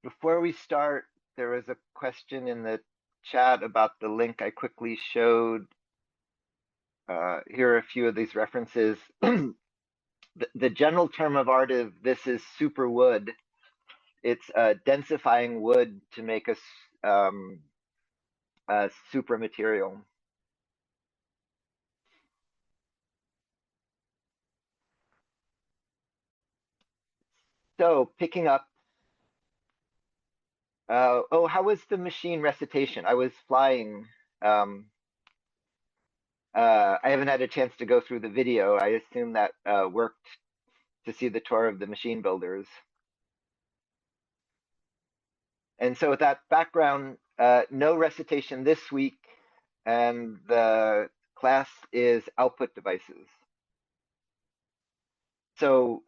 Before we start, there was a question in the chat about the link I quickly showed. Here are a few of these references. The general term of art of this is super wood. It's densifying wood to make a super material. So picking up, oh, how was the machine recitation? I was flying. I haven't had a chance to go through the video. I assume that worked to see the tour of the machine builders. And so with that background, no recitation this week, and the class is output devices. So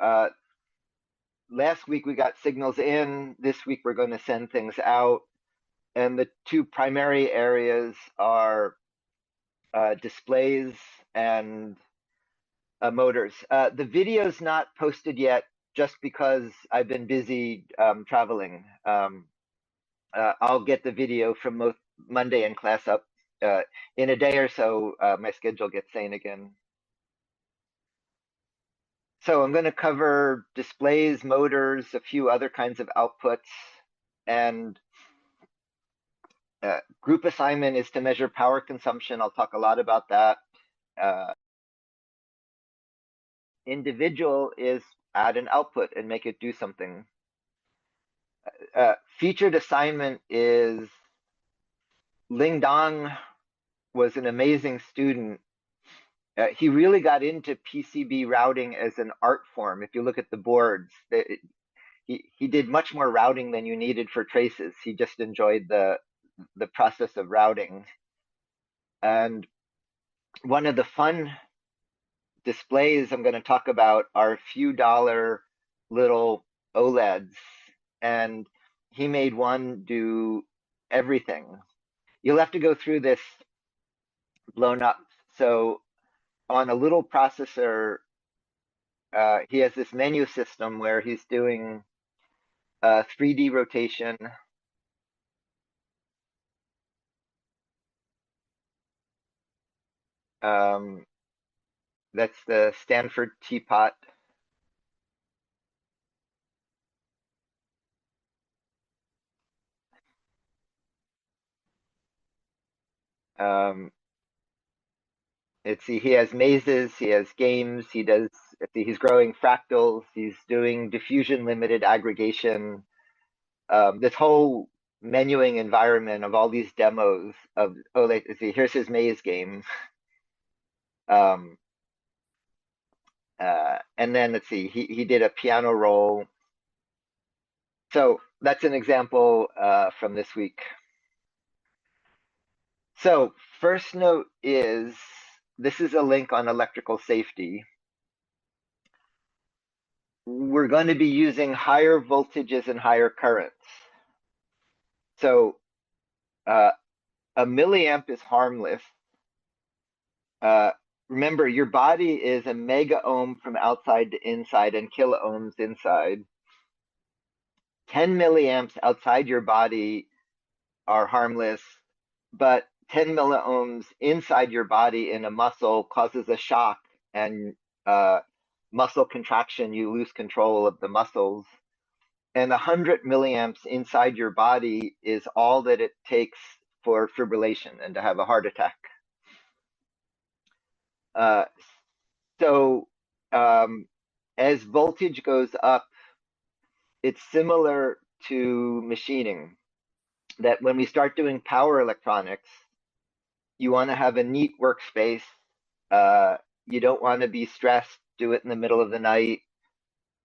last week we got signals in, this week we're going to send things out, and the two primary areas are displays and motors. The video's not posted yet just because I've been busy traveling. I'll get the video from Monday in class up in a day or so. My schedule gets sane again. So I'm going to cover displays, motors, a few other kinds of outputs, and group assignment is to measure power consumption. I'll talk a lot about that. Individual is add an output and make it do something. Featured assignment is Ling Dong was an amazing student. He really got into PCB routing as an art form. If you look at the boards, he did much more routing than you needed for traces. He just enjoyed the process of routing. And one of the fun displays I'm going to talk about are few dollar little OLEDs. And he made one do everything. You'll have to go through this blown up. So on a little processor, he has this menu system where he's doing 3D rotation. That's the Stanford teapot. Let's see, he has mazes, he has games, he's growing fractals, he's doing diffusion limited aggregation. This whole menuing environment of all these demos of, let's see, here's his maze game. And then let's see, he did a piano roll. So that's an example from this week. So first note is, this is a link on electrical safety. We're going to be using higher voltages and higher currents. So a milliamp is harmless. Remember, your body is a mega ohm from outside to inside and kilo ohms inside. 10 milliamps outside your body are harmless, but 10 milliohms inside your body in a muscle causes a shock and muscle contraction. You lose control of the muscles. And 100 milliamps inside your body is all that it takes for fibrillation and to have a heart attack. So as voltage goes up, it's similar to machining, that when we start doing power electronics, you want to have a neat workspace. You don't want to be stressed, do it in the middle of the night,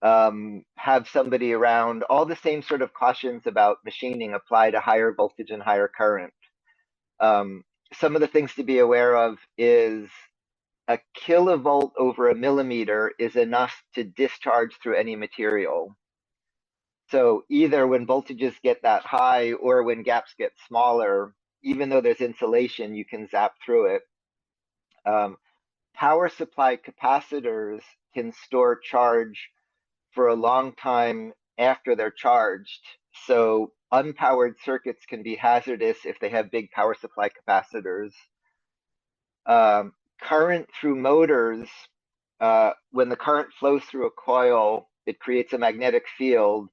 have somebody around. All the same sort of cautions about machining apply to higher voltage and higher current. Some of the things to be aware of is a kilovolt over a millimeter is enough to discharge through any material. So either when voltages get that high or when gaps get smaller, even though there's insulation, you can zap through it. Power supply capacitors can store charge for a long time after they're charged. So unpowered circuits can be hazardous if they have big power supply capacitors. Current through motors, when the current flows through a coil, it creates a magnetic field.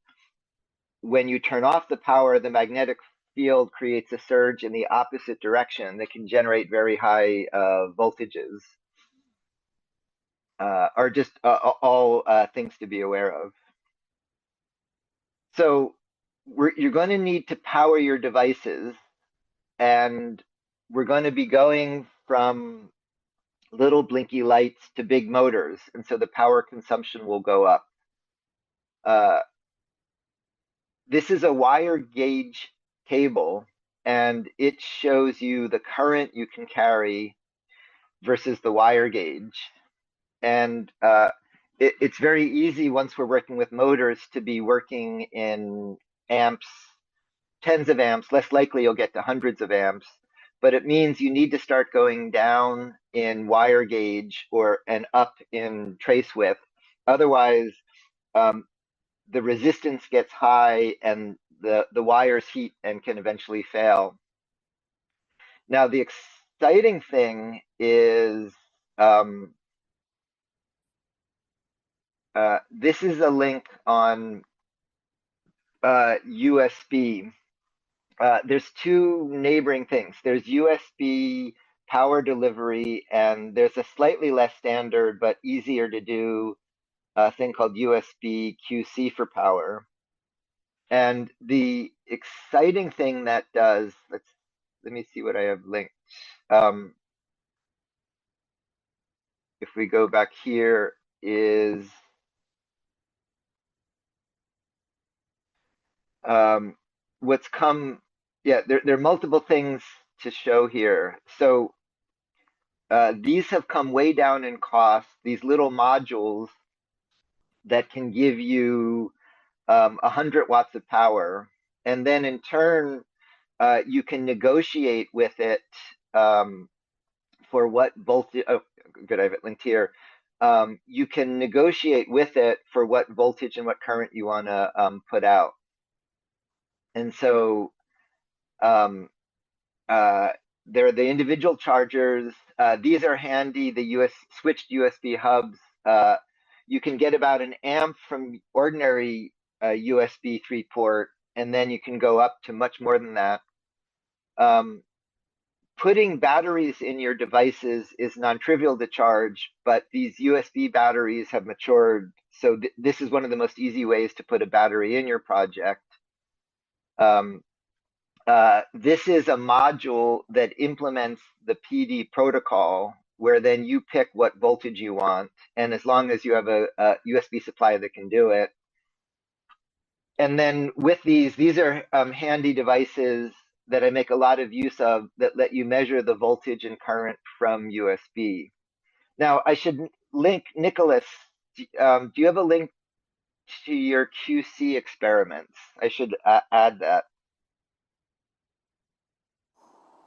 When you turn off the power, the magnetic field creates a surge in the opposite direction that can generate very high voltages. Are just all things to be aware of. So you're going to need to power your devices, and we're going to be going from little blinky lights to big motors, and so the power consumption will go up. This is a wire gauge table, and it shows you the current you can carry versus the wire gauge. And it's very easy once we're working with motors to be working in amps, tens of amps. Less likely you'll get to hundreds of amps, but it means you need to start going down in wire gauge and up in trace width. Otherwise, the resistance gets high and the wires heat and can eventually fail. Now, the exciting thing is this is a link on USB. There's two neighboring things. There's USB power delivery, and there's a slightly less standard but easier to do thing called USB QC for power. And the exciting thing that does, let me see what I have linked. If we go back here, is what's come. Yeah, there are multiple things to show here. So these have come way down in cost. These little modules that can give you 100 watts of power, and then in turn, you can negotiate with it for what voltage. Oh, good, I have it linked here. You can negotiate with it for what voltage and what current you want to put out. And so they're the individual chargers. These are handy, the switched USB hubs. You can get about an amp from ordinary USB 3-port, and then you can go up to much more than that. Putting batteries in your devices is non-trivial to charge, but these USB batteries have matured. So this is one of the most easy ways to put a battery in your project. This is a module that implements the PD protocol, where then you pick what voltage you want, and as long as you have a USB supply that can do it. And then with these are handy devices that I make a lot of use of that let you measure the voltage and current from USB. Now, I should link, Nicholas, do you have a link to your QC experiments? I should add that.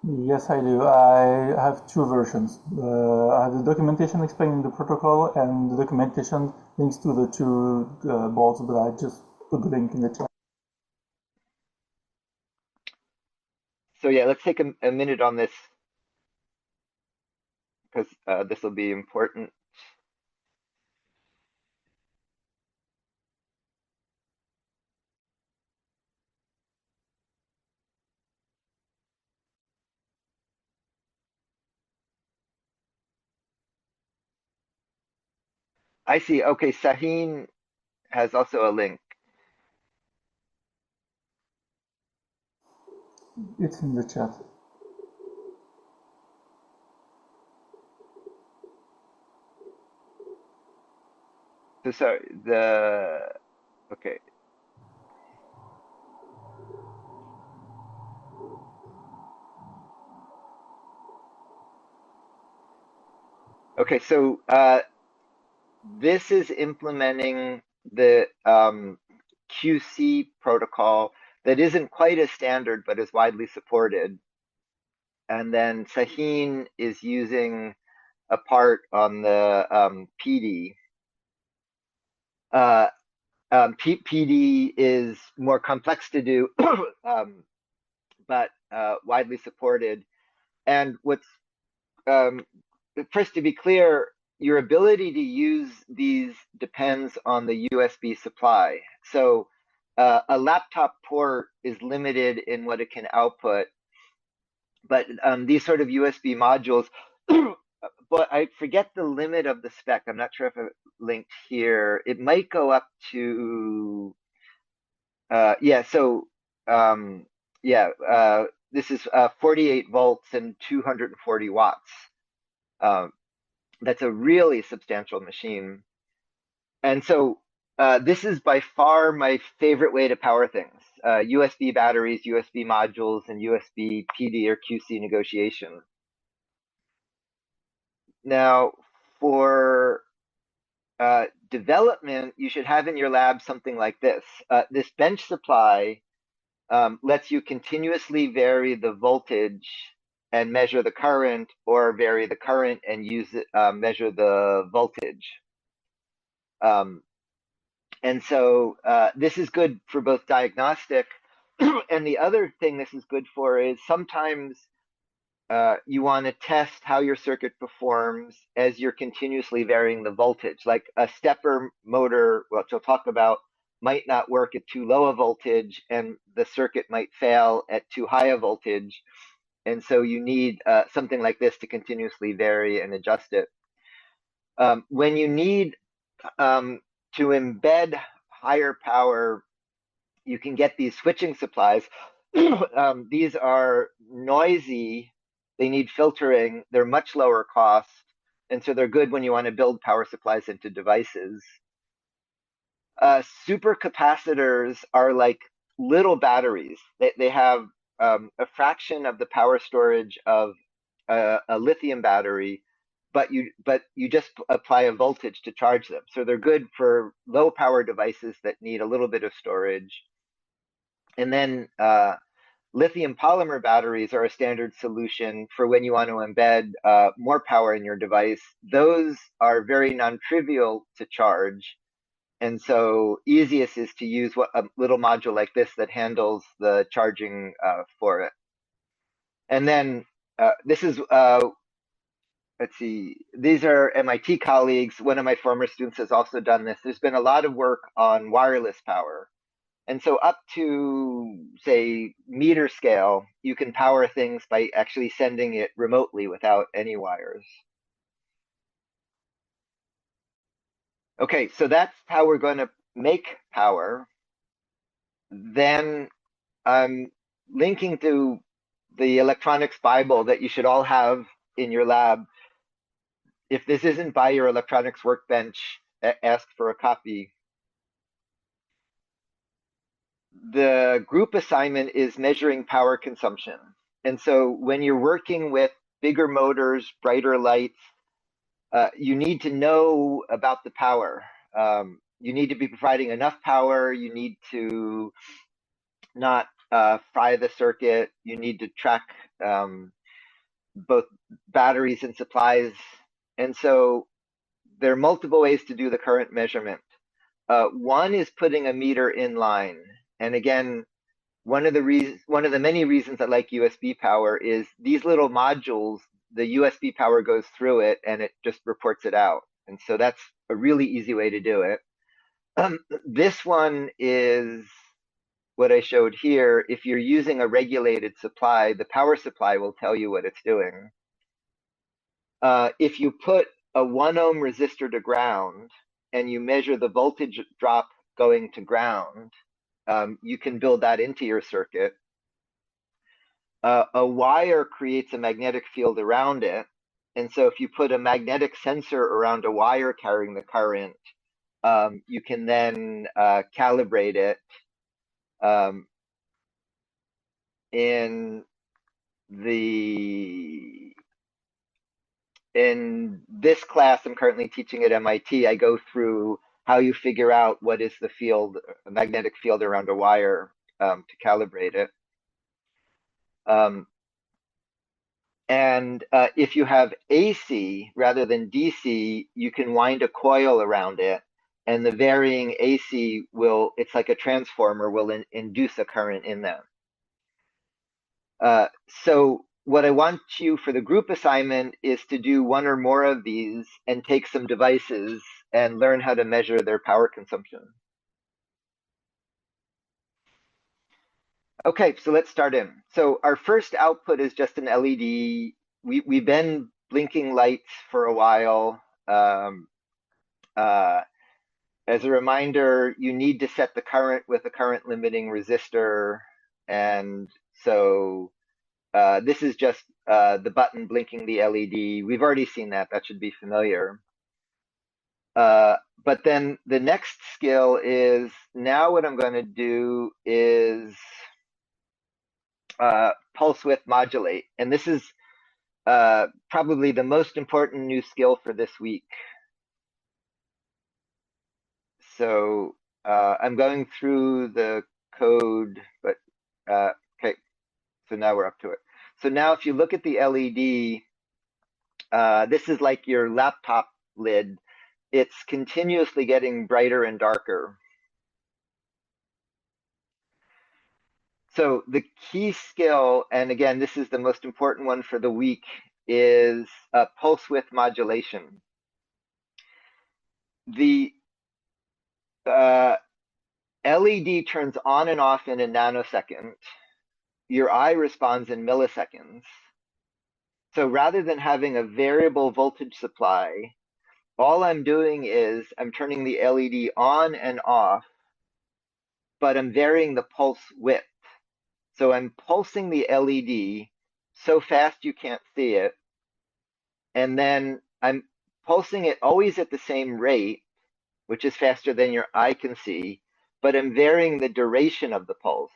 Yes, I do. I have two versions. I have the documentation explaining the protocol, and the documentation links to the two boards, but I just put the link in the chat. So yeah, let's take a minute on this, because this will be important. I see. Okay, Sahin has also a link. It's in the chat. So sorry, okay. Okay, so this is implementing the QC protocol that isn't quite as standard, but is widely supported. And then Sahin is using a part on the PD. PD is more complex to do, but widely supported. And what's um, first, to be clear, your ability to use these depends on the USB supply. So a laptop port is limited in what it can output, but these sort of USB modules, but I forget the limit of the spec. I'm not sure if it linked here. It might go up to, yeah, so um, yeah, this is 48 volts and 240 watts. Um, that's a really substantial machine. And so this is by far my favorite way to power things. USB batteries, USB modules, and USB PD or QC negotiation. Now, for development, you should have in your lab something like this. This bench supply lets you continuously vary the voltage and measure the current, or vary the current and measure the voltage. Um, and so this is good for both diagnostic, and the other thing this is good for is sometimes you want to test how your circuit performs as you're continuously varying the voltage. Like a stepper motor, which we'll talk about, might not work at too low a voltage, and the circuit might fail at too high a voltage. And so you need something like this to continuously vary and adjust it. When you need to embed higher power, you can get these switching supplies. These are noisy, they need filtering, they're much lower cost, and so they're good when you want to build power supplies into devices. Supercapacitors are like little batteries. They have a fraction of the power storage of a lithium battery, but you just apply a voltage to charge them. So they're good for low power devices that need a little bit of storage. And then lithium polymer batteries are a standard solution for when you want to embed more power in your device. Those are very non-trivial to charge. And so easiest is to use a little module like this that handles the charging for it. And then this is, let's see, these are MIT colleagues. One of my former students has also done this. There's been a lot of work on wireless power. And so up to, say, meter scale, you can power things by actually sending it remotely without any wires. Okay, so that's how we're going to make power. Then I'm linking to the electronics Bible that you should all have in your lab. If this isn't by your electronics workbench, ask for a copy. The group assignment is measuring power consumption. And so when you're working with bigger motors, brighter lights, you need to know about the power. You need to be providing enough power. You need to not fry the circuit. You need to track both batteries and supplies. And so there are multiple ways to do the current measurement. One is putting a meter in line. And again, one of the many reasons I like USB power is these little modules, the USB power goes through it and it just reports it out. And so that's a really easy way to do it. This one is what I showed here. If you're using a regulated supply, the power supply will tell you what it's doing. If you put a 1 ohm resistor to ground and you measure the voltage drop going to ground, you can build that into your circuit. A wire creates a magnetic field around it. And so if you put a magnetic sensor around a wire carrying the current, you can then calibrate it. In this class I'm currently teaching at MIT, I go through how you figure out what is the field, a magnetic field around a wire to calibrate it. And if you have AC rather than DC, you can wind a coil around it. and the varying AC will, it's like a transformer, will induce a current in them. So what I want you for the group assignment is to do one or more of these and take some devices and learn how to measure their power consumption. Okay, so let's start in. So our first output is just an LED. We've been blinking lights for a while. As a reminder, you need to set the current with a current limiting resistor. And so this is just the button blinking the LED. We've already seen that. That should be familiar. But then the next skill is, now what I'm going to do is pulse width modulate. And this is probably the most important new skill for this week. So I'm going through the code, but okay, so now we're up to it. So now if you look at the LED, this is like your laptop lid. It's continuously getting brighter and darker. So the key skill, and again, this is the most important one for the week, is pulse width modulation. The LED turns on and off in a nanosecond. Your eye responds in milliseconds. So rather than having a variable voltage supply, all I'm doing is I'm turning the LED on and off, but I'm varying the pulse width. So I'm pulsing the LED so fast you can't see it, and then I'm pulsing it always at the same rate, which is faster than your eye can see, but I'm varying the duration of the pulse.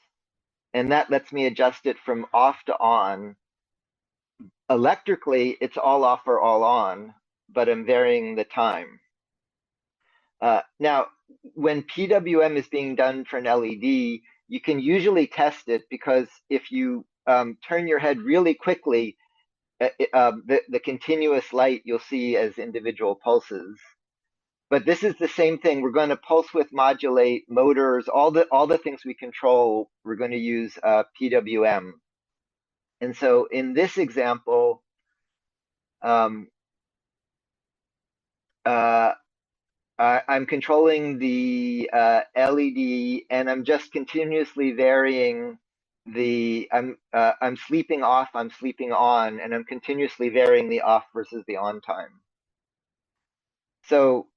And that lets me adjust it from off to on. Electrically, it's all off or all on, but I'm varying the time. Now, when PWM is being done for an LED, you can usually test it, because if you turn your head really quickly, the continuous light you'll see as individual pulses. But this is the same thing. We're going to pulse width modulate motors, all the things we control. We're going to use PWM. And so in this example, I'm controlling the LED, and I'm just continuously varying the. I'm sleeping off, I'm sleeping on, and I'm continuously varying the off versus the on time. So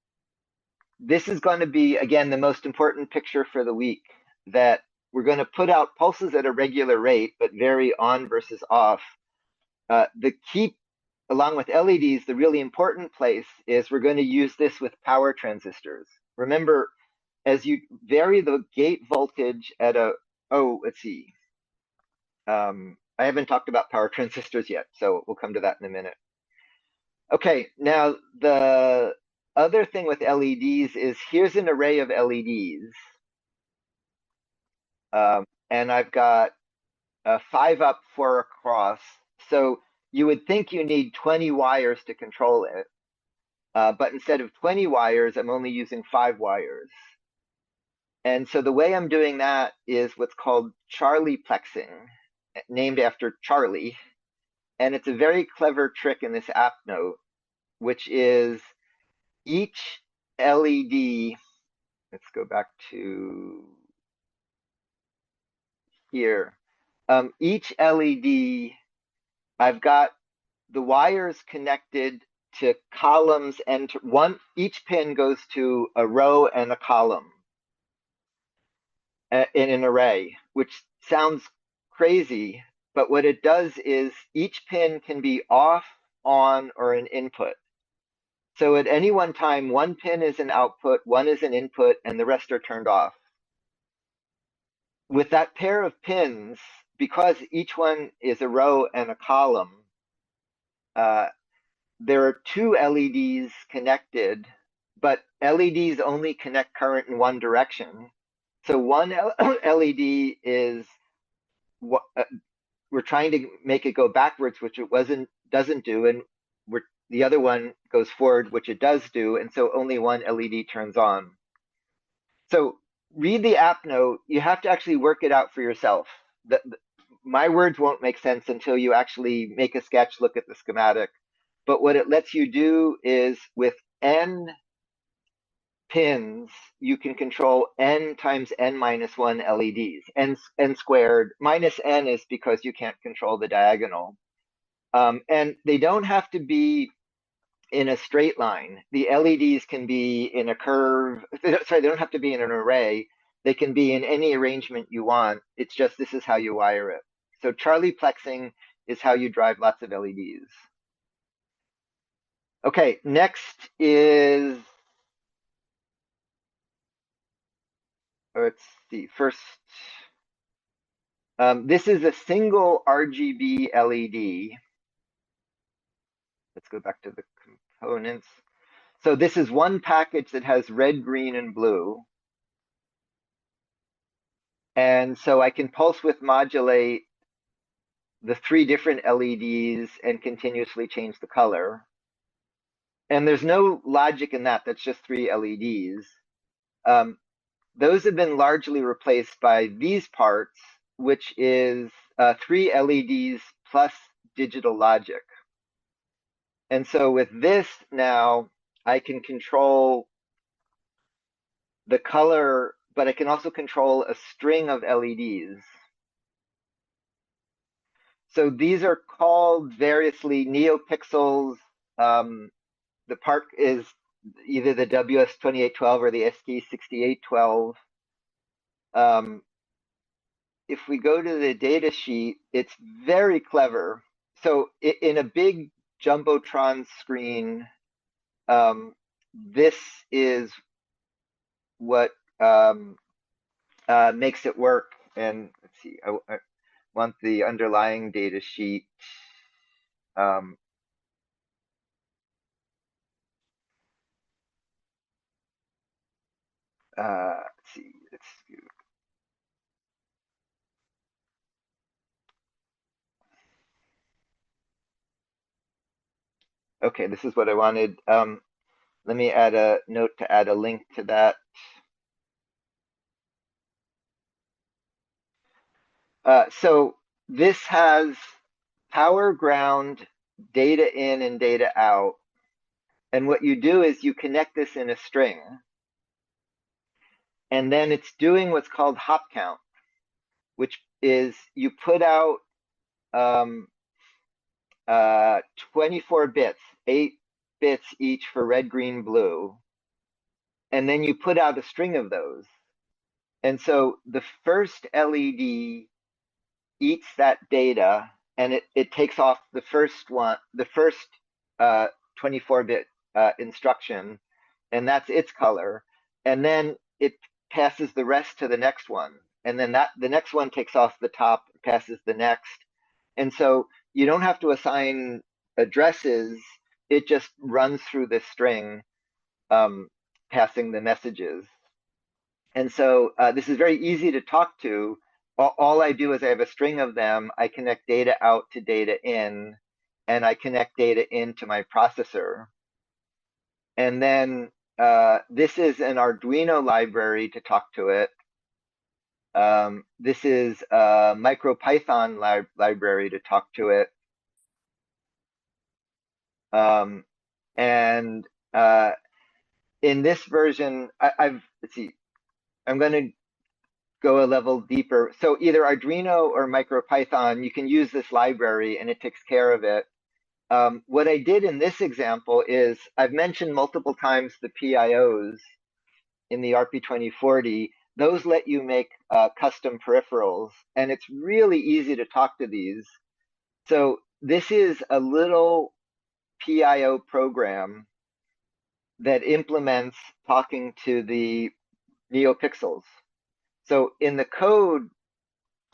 this is going to be, again, the most important picture for the week, that we're going to put out pulses at a regular rate, but vary on versus off. The key, along with LEDs, the really important place is we're going to use this with power transistors. Remember, as you vary the gate voltage at a, let's see. I haven't talked about power transistors yet, so we'll come to that in a minute. Okay, now the other thing with LEDs is, here's an array of LEDs. And I've got 5 up, 4 across. So you would think you need 20 wires to control it. But instead of 20 wires, I'm only using 5 wires. And so the way I'm doing that is what's called Charlie plexing, named after Charlie. And it's a very clever trick in this app note, which is each LED, let's go back to here. Each LED, I've got the wires connected to columns, and each pin goes to a row and a column in an array, which sounds crazy, but what it does is each pin can be off, on, or an input. So at any one time, one pin is an output, one is an input, and the rest are turned off. With that pair of pins, because each one is a row and a column, there are 2 LEDs connected, but LEDs only connect current in one direction. So one LED is, we're trying to make it go backwards, which it doesn't do, and the other one goes forward, which it does do, and so only one LED turns on. So read the app note. You have to actually work it out for yourself. My words won't make sense until you actually make a sketch, look at the schematic. But what it lets you do is with n pins, you can control n times n minus 1 LEDs. N squared minus n is because you can't control the diagonal. And they don't have to be in a straight line. The LEDs can be in a curve. Sorry, they don't have to be in an array. They can be in any arrangement you want. It's just this is how you wire it. So Charlie plexing is how you drive lots of LEDs. Okay, next is, let's see, first, this is a single RGB LED. Let's go back to the components. So this is one package that has red, green, and blue. And so I can pulse width modulate the 3 different LEDs and continuously change the color. And there's no logic in that. That's just 3 LEDs. Those have been largely replaced by these parts, which is 3 LEDs plus digital logic. And so with this now, I can control the color, but I can also control a string of LEDs. So these are called variously neopixels. The part is either the WS2812 or the ST6812. If we go to the data sheet, it's very clever. So in a big Jumbotron screen, this is what makes it work. And let's see, I want the underlying data sheet. Let's see, okay, this is what I wanted. Let me add a note to add a link to that. So this has power, ground, data in, and data out. And what you do is you connect this in a string. And then it's doing what's called hop count, which is you put out 24 bits, 8 bits each for red, green, blue. And then you put out a string of those. And so the first LED eats that data and it takes off the first 24-bit instruction, and that's its color. And then it passes the rest to the next one. And then the next one takes off the top, passes the next. And so you don't have to assign addresses. It just runs through this string, passing the messages. And so this is very easy to talk to. All I do is I have a string of them. I connect data out to data in, and I connect data into my processor. And then this is an Arduino library to talk to it. This is a MicroPython library to talk to it. And in this version, let's see, I'm going to go a level deeper. So either Arduino or MicroPython, you can use this library and it takes care of it. What I did in this example is I've mentioned multiple times the PIOs in the RP2040. Those let you make custom peripherals, and it's really easy to talk to these. So this is a little PIO program that implements talking to the NeoPixels. So in the code,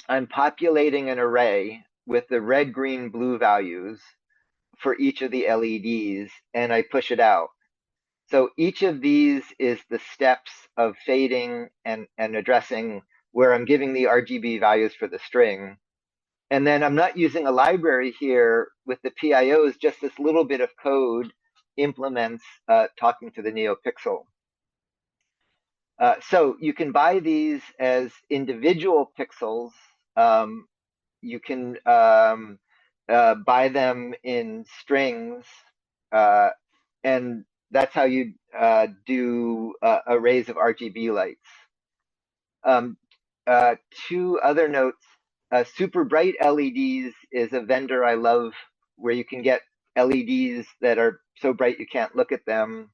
I'm populating an array with the red, green, blue values for each of the LEDs, and I push it out. So each of these is the steps of fading and addressing where I'm giving the RGB values for the string. And then I'm not using a library here with the PIOs, just this little bit of code implements talking to the NeoPixel. So you can buy these as individual pixels. You can buy them in strings, uh, and that's how you do arrays of RGB lights. Um, uh, Two other notes. Super bright LEDs is a vendor I love where you can get LEDs that are so bright you can't look at them.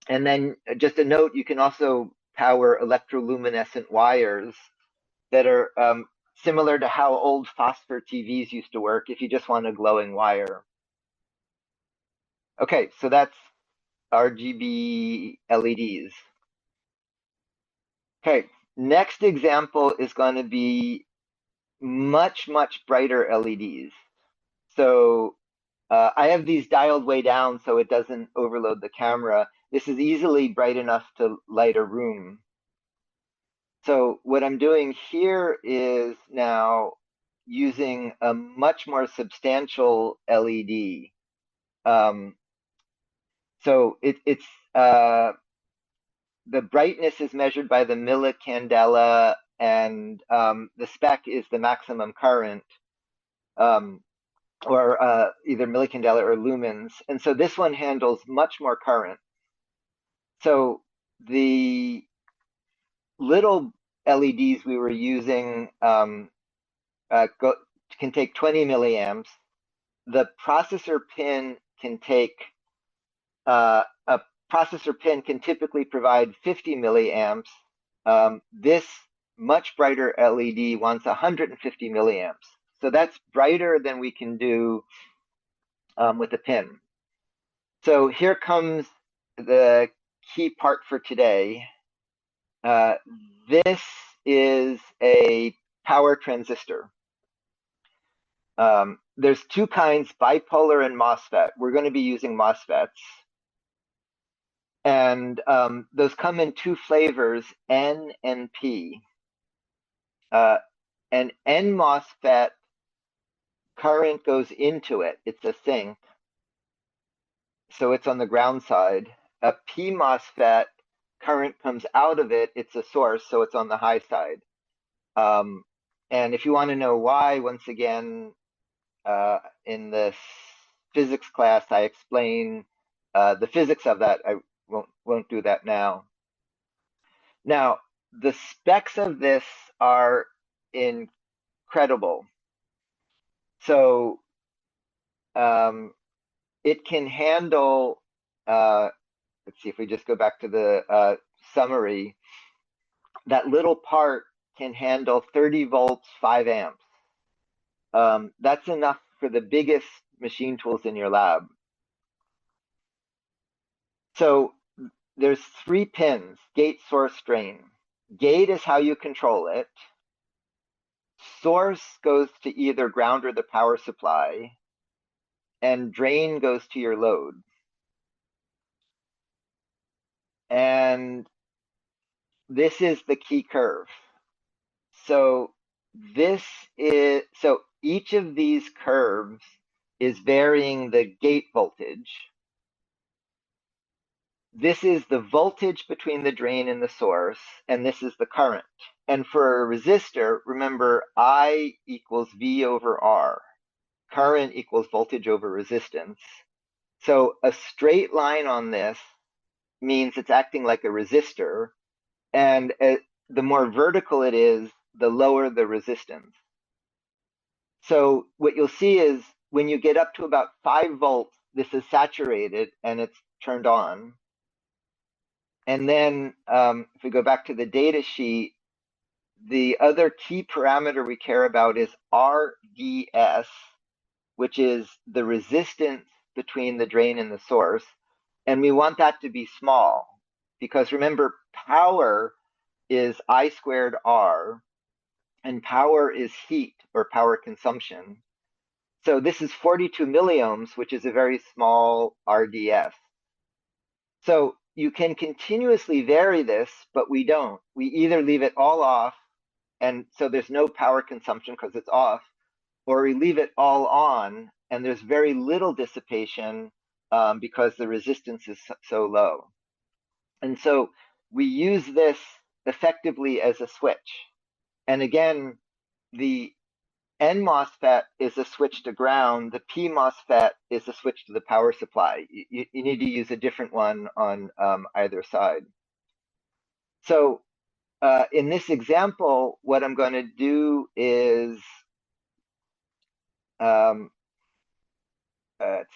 And then just a note, you can also power electroluminescent wires that are similar to how old phosphor TVs used to work if you just want a glowing wire. Okay, so that's RGB LEDs. Okay, next example is going to be much, much brighter LEDs. So I have these dialed way down so it doesn't overload the camera. This is easily bright enough to light a room. So what I'm doing here is now using a much more substantial LED. Um, so it's the brightness is measured by the millicandela, and the spec is the maximum current, um, or either millicandela or lumens. And so this one handles much more current. So the little LEDs we were using can take 20 milliamps. The processor pin can take a processor pin can typically provide 50 milliamps. This much brighter LED wants 150 milliamps. So that's brighter than we can do with a pin. So here comes the key part for today. This is a power transistor. There's two kinds, bipolar and MOSFET. We're going to be using MOSFETs. And those come in two flavors, N and P. An N MOSFET current goes into it. It's a sink. So it's on the ground side. A P MOSFET current comes out of it. It's a source, so it's on the high side. And if you want to know why, once again, in this physics class, I explain the physics of that. I won't do that now. Now, the specs of this are incredible. So it can handle, let's see if we just go back to the summary, that little part can handle 30 volts, 5 amps. That's enough for the biggest machine tools in your lab. So there's 3 pins, gate, source, drain. Gate is how you control it. Source goes to either ground or the power supply, and drain goes to your load. And this is the key curve. So each of these curves is varying the gate voltage. This is the voltage between the drain and the source, and this is the current. And for a resistor, remember I equals V over R. Current equals voltage over resistance. So a straight line on this means it's acting like a resistor, and the more vertical it is, the lower the resistance. So what you'll see is when you get up to about 5 volts, this is saturated and it's turned on. And then if we go back to the data sheet, the other key parameter we care about is RDS, which is the resistance between the drain and the source. And we want that to be small because remember, power is I squared R, and power is heat or power consumption. So this is 42 milliohms, which is a very small RDS. So you can continuously vary this, but we don't. We either leave it all off, and so there's no power consumption because it's off, or we leave it all on, and there's very little dissipation because the resistance is so low. And so we use this effectively as a switch. And again, the N MOSFET is a switch to ground. The P MOSFET is a switch to the power supply. You need to use a different one on either side. So in this example, what I'm going to do is, let's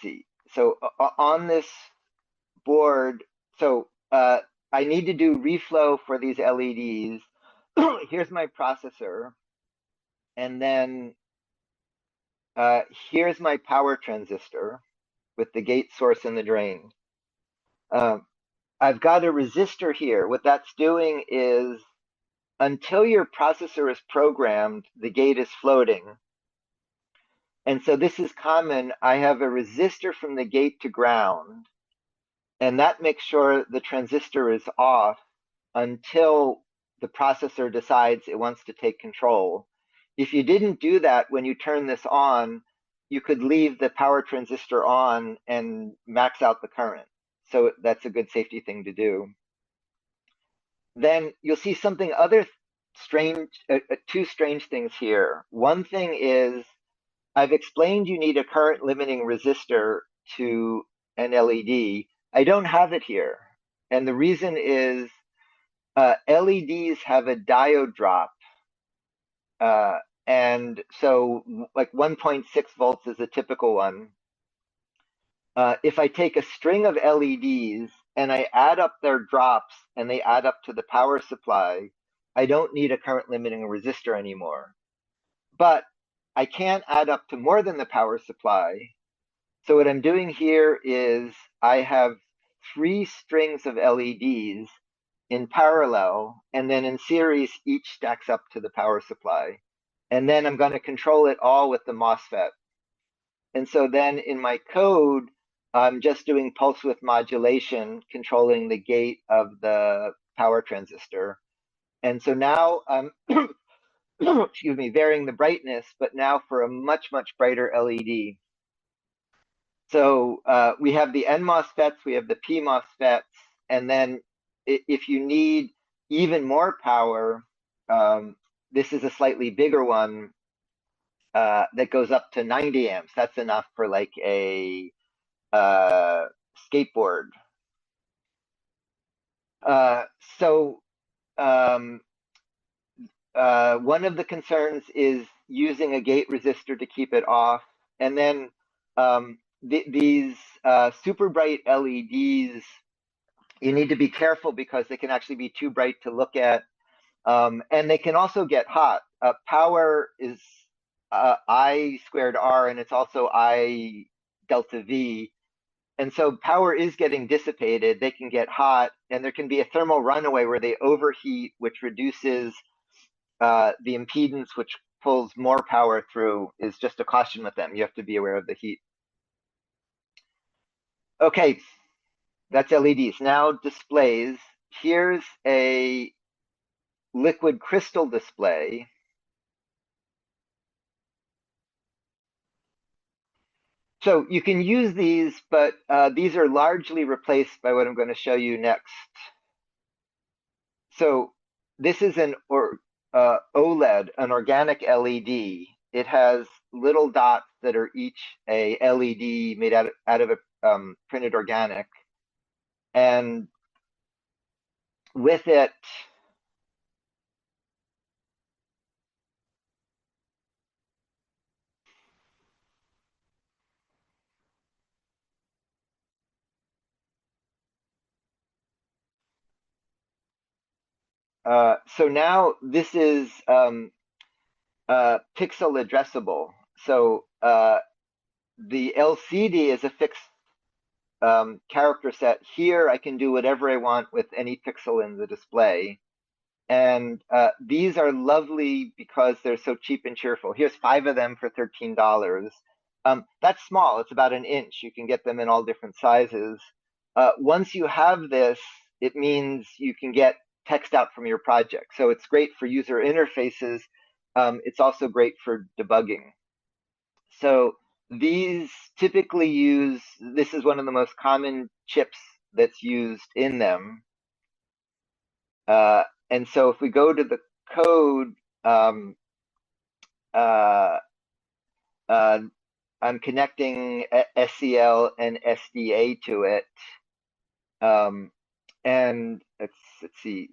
see. So on this board, so I need to do reflow for these LEDs. Here's my processor. And then here's my power transistor with the gate source and the drain. I've got a resistor here. What that's doing is until your processor is programmed, the gate is floating. And so this is common. I have a resistor from the gate to ground, and that makes sure the transistor is off until the processor decides it wants to take control. If you didn't do that when you turn this on, you could leave the power transistor on and max out the current. So that's a good safety thing to do. Then you'll see something other strange, two strange things here. One thing is I've explained you need a current limiting resistor to an LED. I don't have it here. And the reason is LEDs have a diode drop. And so like 1.6 volts is a typical one. If I take a string of LEDs and I add up their drops and they add up to the power supply, I don't need a current limiting resistor anymore. But I can't add up to more than the power supply. So what I'm doing here is I have 3 strings of LEDs in parallel, and then in series, each stacks up to the power supply. And then I'm going to control it all with the MOSFET. And so then in my code, I'm just doing pulse width modulation, controlling the gate of the power transistor. And so now I'm, excuse me, varying the brightness, but now for a much, much brighter LED. So we have the N MOSFETs, we have the P MOSFETs, and then if you need even more power, this is a slightly bigger one that goes up to 90 amps. That's enough for like a skateboard. So one of the concerns is using a gate resistor to keep it off. And then these super bright LEDs, you need to be careful because they can actually be too bright to look at. And they can also get hot. Power is I squared R, and it's also I delta V. And so power is getting dissipated. They can get hot, and there can be a thermal runaway where they overheat, which reduces the impedance, which pulls more power through. Is just a caution with them. You have to be aware of the heat. Okay, that's LEDs. Now displays. Here's a liquid crystal display. So you can use these, but these are largely replaced by what I'm going to show you next. So this is an OLED, an organic LED. It has little dots that are each a LED made out of a printed organic. And with it, so now this is pixel addressable. So the LCD is a fixed character set. Here I can do whatever I want with any pixel in the display. And these are lovely because they're so cheap and cheerful. Here's 5 of them for $13. That's small. It's about an inch. You can get them in all different sizes. Once you have this, it means you can get text out from your project. So it's great for user interfaces. It's also great for debugging. So these typically use, this is one of the most common chips that's used in them. And so if we go to the code, uh, uh, I'm connecting SCL and SDA to it. And let's see,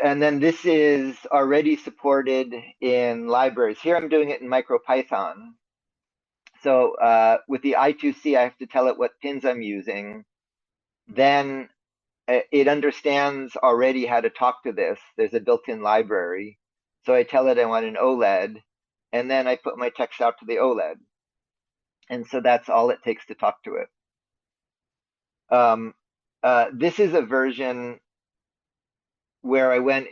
and then this is already supported in libraries. Here I'm doing it in MicroPython. So with the I2C, I have to tell it what pins I'm using. Then it understands already how to talk to this. There's a built-in library. So I tell it I want an OLED, and then I put my text out to the OLED. And so that's all it takes to talk to it. This is a version where I went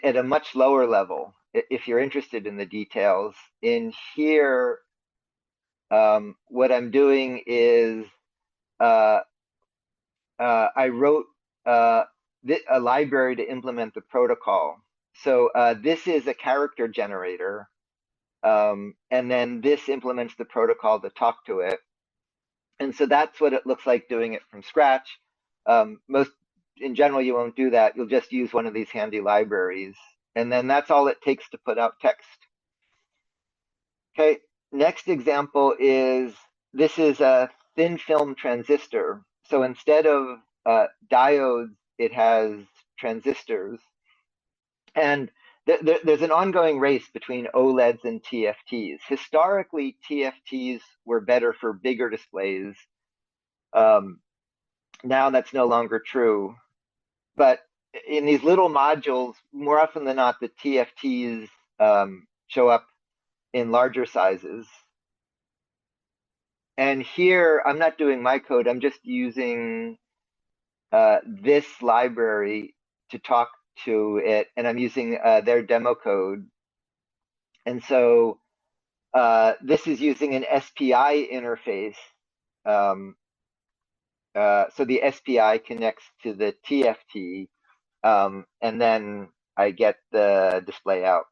at a much lower level. If you're interested in the details, in here, what I'm doing is uh, I wrote a library to implement the protocol. So this is a character generator, and then this implements the protocol to talk to it. And so that's what it looks like doing it from scratch. Most, in general, you won't do that. You'll just use one of these handy libraries. And then that's all it takes to put out text. Okay, next example is, this is a thin film transistor. So instead of diodes, it has transistors. And there's an ongoing race between OLEDs and TFTs. Historically, TFTs were better for bigger displays. Now that's no longer true. But in these little modules, more often than not, the TFTs show up in larger sizes. And here, I'm not doing my code. I'm just using this library to talk to it, and I'm using their demo code. And so this is using an SPI interface. So the SPI connects to the TFT, and then I get the display out.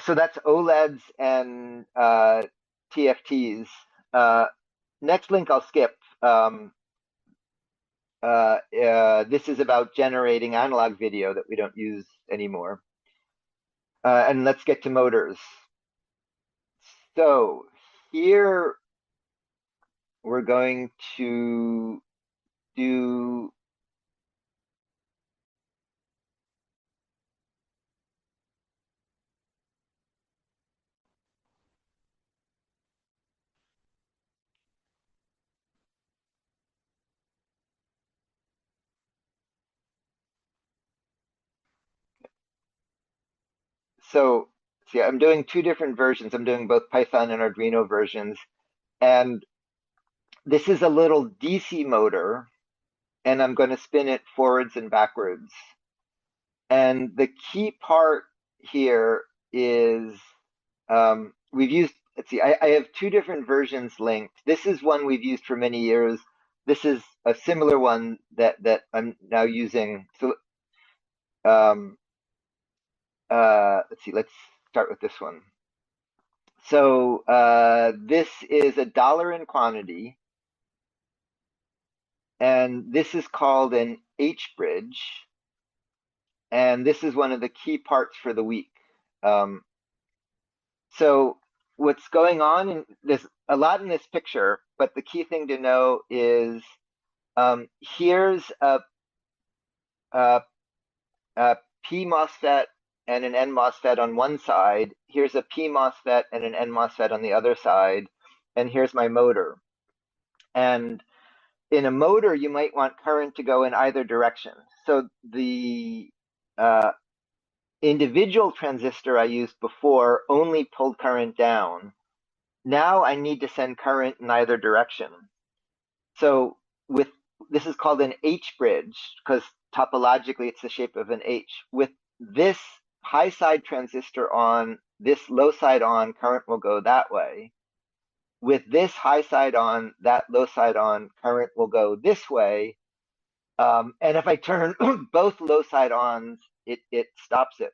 So that's OLEDs and TFTs. Next link I'll skip. This is about generating analog video that we don't use anymore. And let's get to motors. So here we're going to do so see, I'm doing two different versions. I'm doing both Python and Arduino versions. And this is a little DC motor, and I'm going to spin it forwards and backwards. And the key part here is we've used, let's see, I have two different versions linked. This is one we've used for many years. This is a similar one that I'm now using. So let's see, let's start with this one. So this is $1 in quantity, and this is called an H bridge, and this is one of the key parts for the week. So what's going on, and there's a lot in this picture, but the key thing to know is here's a P MOSFET and an N MOSFET on one side. Here's a P MOSFET and an N MOSFET on the other side. And here's my motor. And in a motor, you might want current to go in either direction. So the individual transistor I used before only pulled current down. Now I need to send current in either direction. So with this is called an H bridge because topologically it's the shape of an H. With this high side transistor on, this low side on, current will go that way. With this high side on, that low side on, current will go this way. And if I turn both low side ons, it stops it.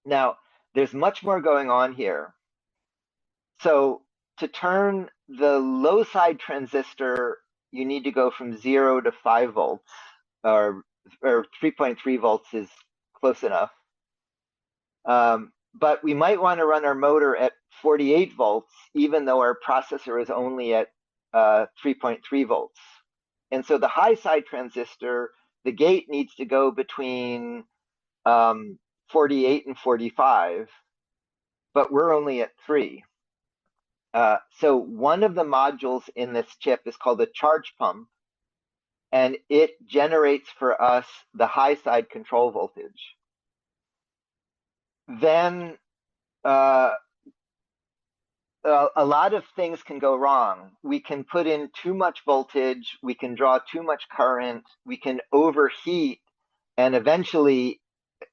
Now, there's much more going on here. So to turn the low side transistor you need to go from 0 to 5 volts, or 3.3 volts is close enough. But we might want to run our motor at 48 volts, even though our processor is only at 3.3 volts. And so the high side transistor, the gate needs to go between 48 and 45, but we're only at 3. So one of the modules in this chip is called a charge pump, and it generates for us the high side control voltage. Then a lot of things can go wrong. We can put in too much voltage, we can draw too much current, we can overheat, and eventually,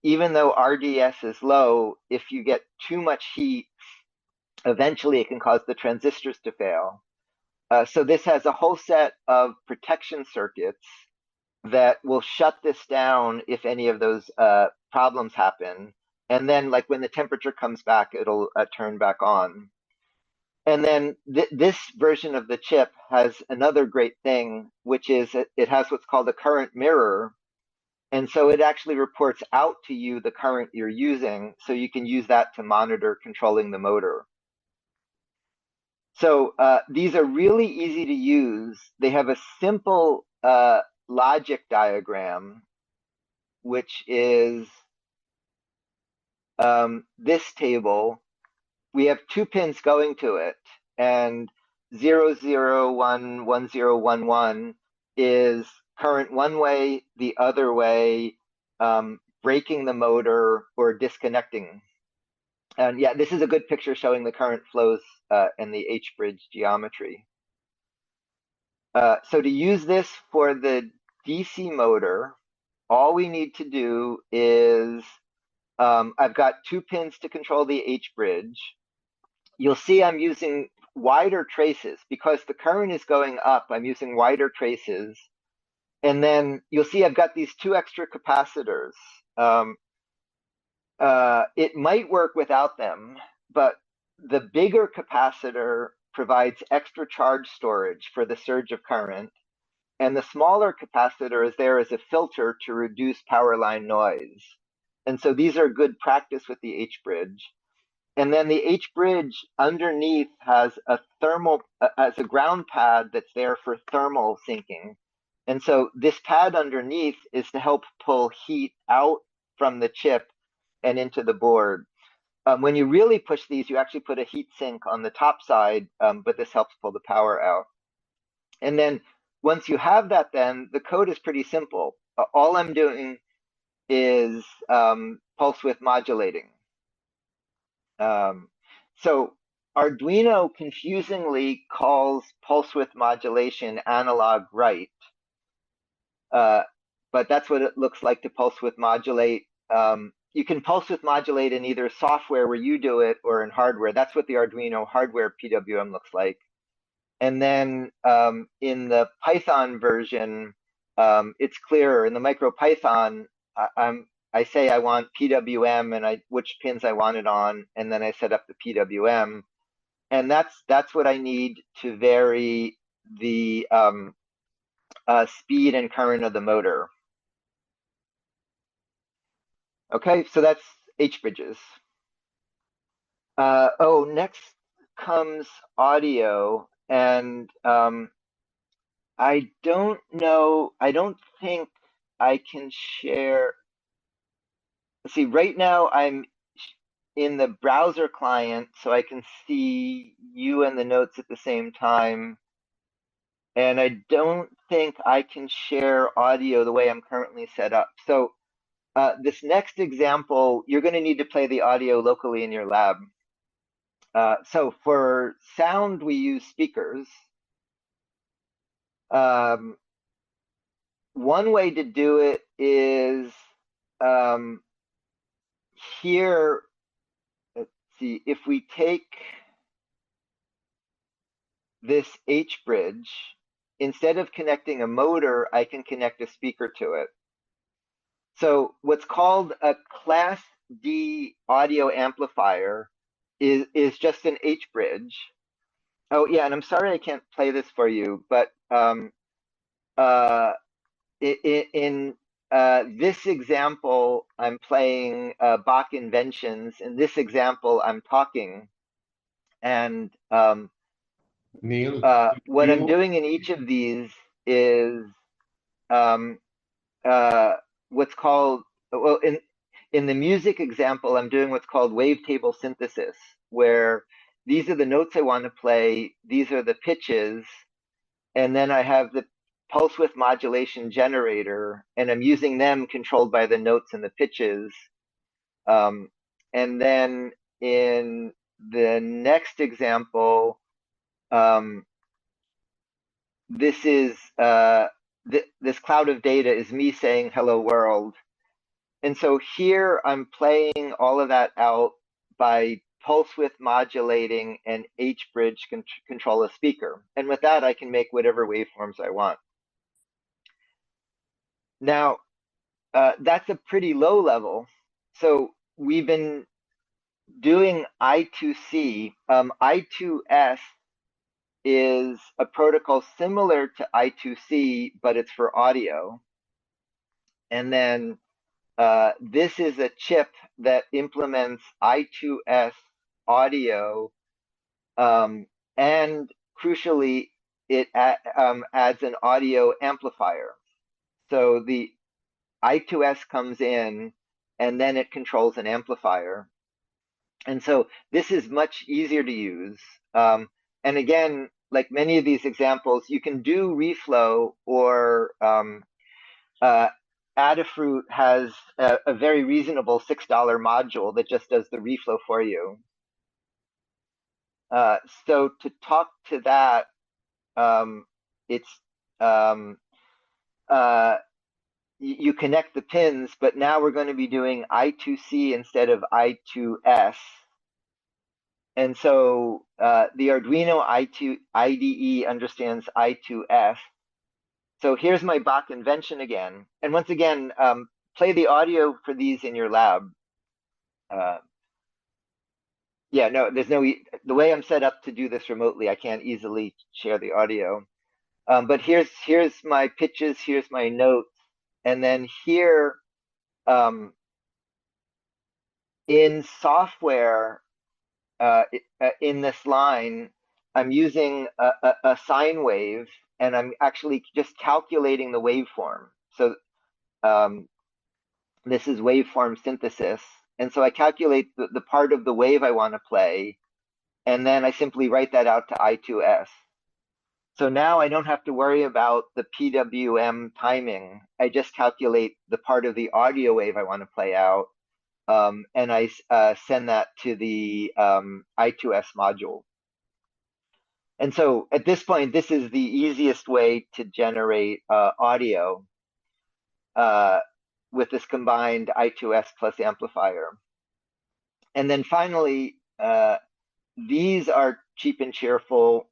even though RDS is low, if you get too much heat, eventually it can cause the transistors to fail. So this has a whole set of protection circuits that will shut this down if any of those problems happen. And then, like when the temperature comes back, it'll turn back on. And then this version of the chip has another great thing, which is it has what's called a current mirror. And so it actually reports out to you the current you're using, so you can use that to monitor controlling the motor. So these are really easy to use. They have a simple logic diagram, which is this table. We have 2 pins going to it, and 0, 0, 1, 1, 0, 1, 1 is current one way, the other way, breaking the motor or disconnecting. And yeah, this is a good picture showing the current flows and the H-bridge geometry. So to use this for the DC motor, all we need to do is, I've got 2 pins to control the H-bridge. You'll see I'm using wider traces because the current is going up. I'm using wider traces. And then you'll see I've got these 2 extra capacitors. It might work without them, but the bigger capacitor provides extra charge storage for the surge of current. And the smaller capacitor is there as a filter to reduce power line noise. And so these are good practice with the H-bridge. And then the H-bridge underneath has a ground pad that's there for thermal sinking. And so this pad underneath is to help pull heat out from the chip and into the board. When you really push these, you actually put a heat sink on the top side, but this helps pull the power out. And then once you have that, then the code is pretty simple. All I'm doing is pulse width modulating. So Arduino confusingly calls pulse width modulation analog write, but that's what it looks like to pulse width modulate. You can pulse width modulate in either software where you do it or in hardware. That's what the Arduino hardware PWM looks like. And then in the Python version, it's clearer. In the MicroPython, I say I want PWM and which pins I want it on, and then I set up the PWM. And that's what I need to vary the speed and current of the motor. Okay, so that's H-bridges. Next comes audio, and I don't know, I don't think I can share. Let's see, right now I'm in the browser client, so I can see you and the notes at the same time. And I don't think I can share audio the way I'm currently set up. So this next example, you're going to need to play the audio locally in your lab. So for sound, we use speakers. One way to do it is here, let's see, if we take this H-bridge, instead of connecting a motor, I can connect a speaker to it. So what's called a Class D audio amplifier is just an H-bridge. Oh yeah, and I'm sorry I can't play this for you, but uh, in this example, I'm playing Bach inventions. In this example, I'm talking. And Neil, what I'm you doing in each of these is um, uh, what's called, well, in the music example, I'm doing what's called wavetable synthesis, where these are the notes I want to play, these are the pitches, and then I have the pulse width modulation generator, and I'm using them controlled by the notes and the pitches. And then in the next example, um, this is this cloud of data is me saying hello world. And so here I'm playing all of that out by pulse width modulating and H bridge control a speaker. And with that, I can make whatever waveforms I want. Now, that's a pretty low level. So we've been doing I2C. I2S is a protocol similar to I2C, but it's for audio. And then this is a chip that implements I2S audio, and crucially, it adds an audio amplifier. So the I2S comes in, and then it controls an amplifier. And so this is much easier to use. And again, like many of these examples, you can do reflow, or Adafruit has a very reasonable $6 module that just does the reflow for you. So to talk to that, it's you connect the pins, but now we're going to be doing I2C instead of I2S. And so the Arduino IDE understands I2S. So here's my Bach invention again. And once again, play the audio for these in your lab. Yeah, no, there's no, the way I'm set up to do this remotely, I can't easily share the audio. But here's my pitches, here's my notes. And then here, in software, in this line, I'm using a sine wave, and I'm actually just calculating the waveform. So this is waveform synthesis. And so I calculate the part of the wave I want to play, and then I simply write that out to I2S. So now I don't have to worry about the PWM timing. I just calculate the part of the audio wave I want to play out, and I send that to the I2S module. And so at this point, this is the easiest way to generate audio with this combined I2S plus amplifier. And then finally, these are cheap and cheerful.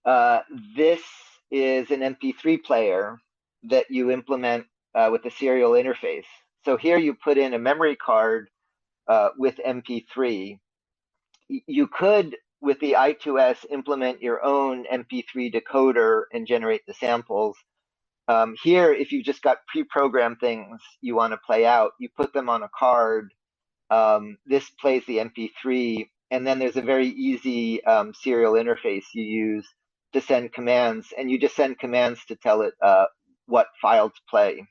This is an MP3 player that you implement with a serial interface. So here you put in a memory card with MP3. You could, with the I2S, implement your own MP3 decoder and generate the samples. Here, if you just got pre-programmed things you want to play out, you put them on a card. This plays the MP3, and then there's a very easy serial interface you use to send commands, and you just send commands to tell it what file to play.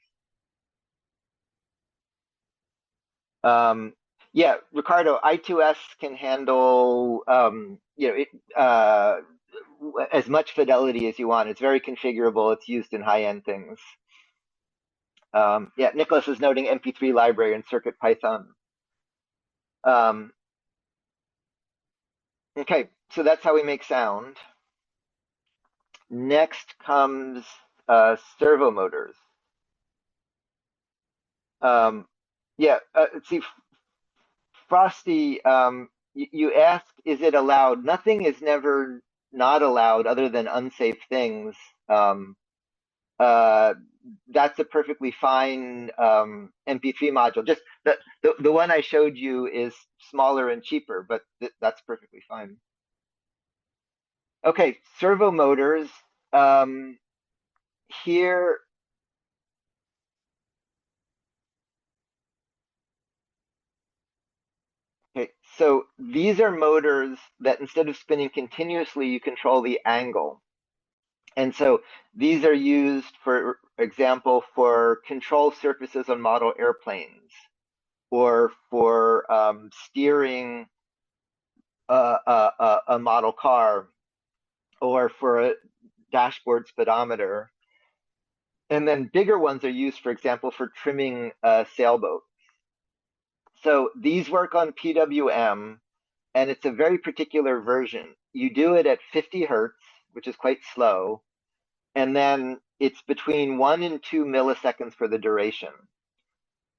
Yeah, Ricardo, I2S can handle as much fidelity as you want. It's very configurable. It's used in high-end things. Yeah, Nicholas is noting MP3 library and Circuit Python. Okay, so that's how we make sound. Next comes servo motors. Yeah, let's see. Frosty, you asked, is it allowed? Nothing is never not allowed other than unsafe things. That's a perfectly fine MP3 module. Just the one I showed you is smaller and cheaper, but that's perfectly fine. Okay, servo motors. here, okay, so these are motors that instead of spinning continuously, you control the angle. And so these are used, for example, for control surfaces on model airplanes or for steering a model car or for a dashboard speedometer. And then bigger ones are used, for example, for trimming a sailboat. So these work on PWM, and it's a very particular version. You do it at 50 hertz, which is quite slow, and then it's between 1 and 2 milliseconds for the duration.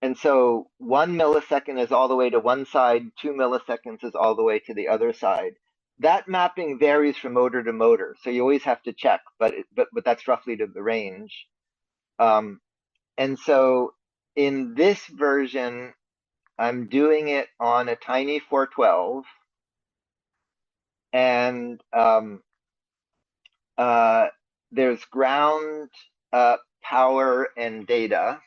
And so 1 millisecond is all the way to one side, 2 milliseconds is all the way to the other side. That mapping varies from motor to motor, so you always have to check, but that's roughly the range. And so in this version, I'm doing it on a tiny 412, and there's ground, power, and data.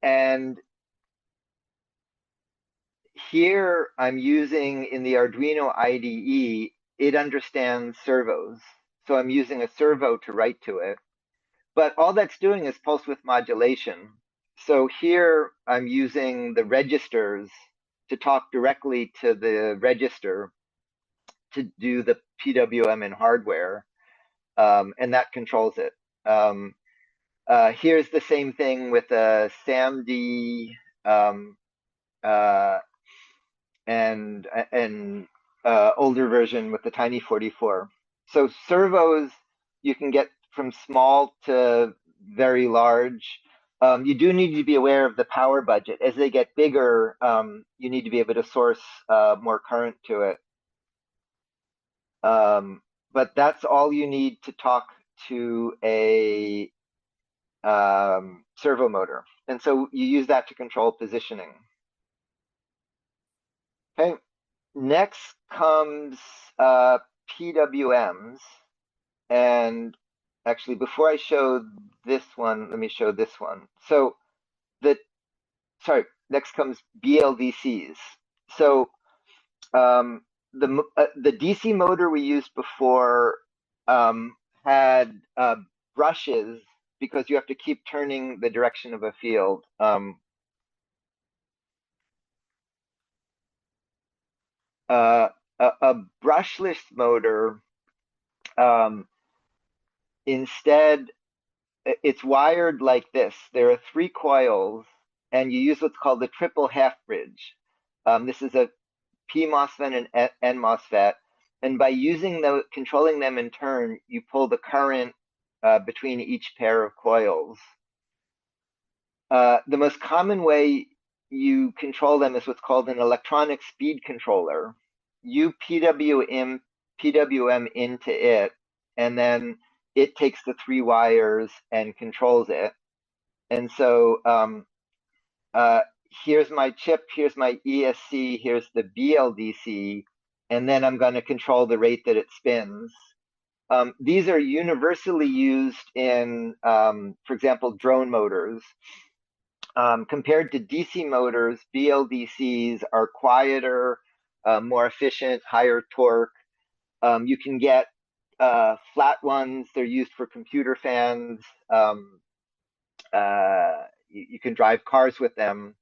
And here I'm using in the Arduino IDE, it understands servos. So I'm using a servo to write to it. But all that's doing is pulse width modulation. So here I'm using the registers to talk directly to the register to do the PWM in hardware, and that controls it. Here's the same thing with a SAMD uh, and older version with the Tiny 44. So servos you can get from small to very large. You do need to be aware of the power budget. As they get bigger, you need to be able to source more current to it. But that's all you need to talk to a servo motor. And so you use that to control positioning. Okay, next comes PWMs. And actually, before I show this one, let me show this one. So next comes BLDCs. So the DC motor we used before had brushes because you have to keep turning the direction of a field. A brushless motor, instead, it's wired like this. There are 3 coils, and you use what's called the triple half bridge. This is a P MOSFET and N MOSFET, and by controlling them in turn, you pull the current between each pair of coils. The most common way you control them is what's called an electronic speed controller. You PWM into it, and then it takes the 3 wires and controls it. And so here's my chip, here's my ESC, here's the BLDC, and then I'm going to control the rate that it spins. These are universally used in, for example, drone motors. Compared to DC motors, BLDCs are quieter, more efficient, higher torque. You can get flat ones. They're used for computer fans. You can drive cars with them.